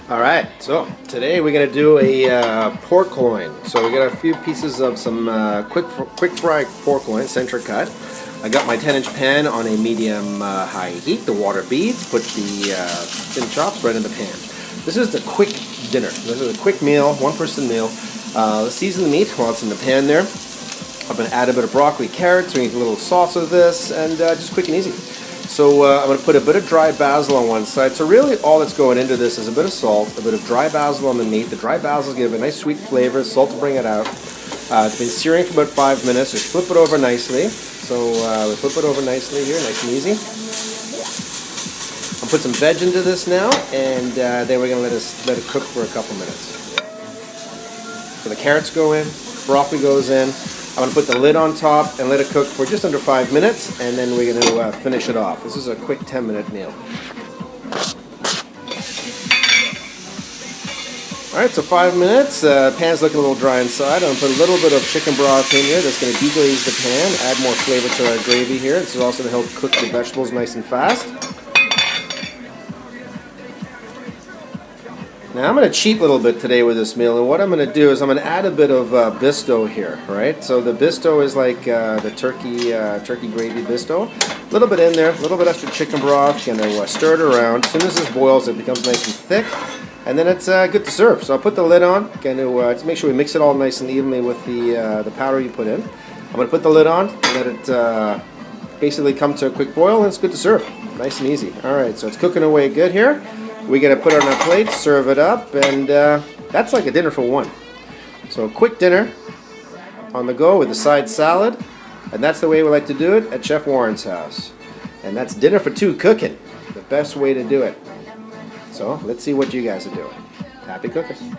All right, so today we're gonna do a pork loin. So we got a few pieces of some quick fry pork loin, center cut. I got my 10-inch pan on a medium high heat. The water beads. Put the thin chops right in the pan. This is the quick dinner. This is a quick meal, one-person meal. Season the meat while it's in the pan there. I'm gonna add a bit of broccoli, carrots. We need a little sauce with this, and just quick and easy. So I'm going to put a bit of dry basil on one side. So really all that's going into this is a bit of salt, a bit of dry basil on the meat. The dry basil give a nice sweet flavor, salt to bring it out. It's been searing for about 5 minutes. Just flip it over nicely. So we flip it over nicely here, nice and easy. I'll put some veg into this now, and then we're going to let it cook for a couple minutes. So the carrots go in, broccoli goes in. I'm going to put the lid on top and let it cook for just under 5 minutes, and then we're going to finish it off. This is a quick 10-minute meal. Alright, so 5 minutes. Pan's looking a little dry inside. I'm going to put a little bit of chicken broth in here. That's going to deglaze the pan, add more flavor to our gravy here. This is also going to help cook the vegetables nice and fast. Now I'm going to cheat a little bit today with this meal, and what I'm going to do is I'm going to add a bit of bisto here, right? So the bisto is like the turkey gravy bisto. A little bit in there, a little bit extra chicken broth. Going to stir it around. As soon as this boils, it becomes nice and thick, and then it's good to serve. So I'll put the lid on. Going to just make sure we mix it all nice and evenly with the powder you put in. I'm going to put the lid on, let it basically come to a quick boil, and it's good to serve. Nice and easy. All right, so it's cooking away good here. We got to put it on our plate, serve it up, and that's like a dinner for one. So a quick dinner on the go with a side salad, and that's the way we like to do it at Chef Warren's house. And that's dinner for two cooking, the best way to do it. So let's see what you guys are doing. Happy cooking.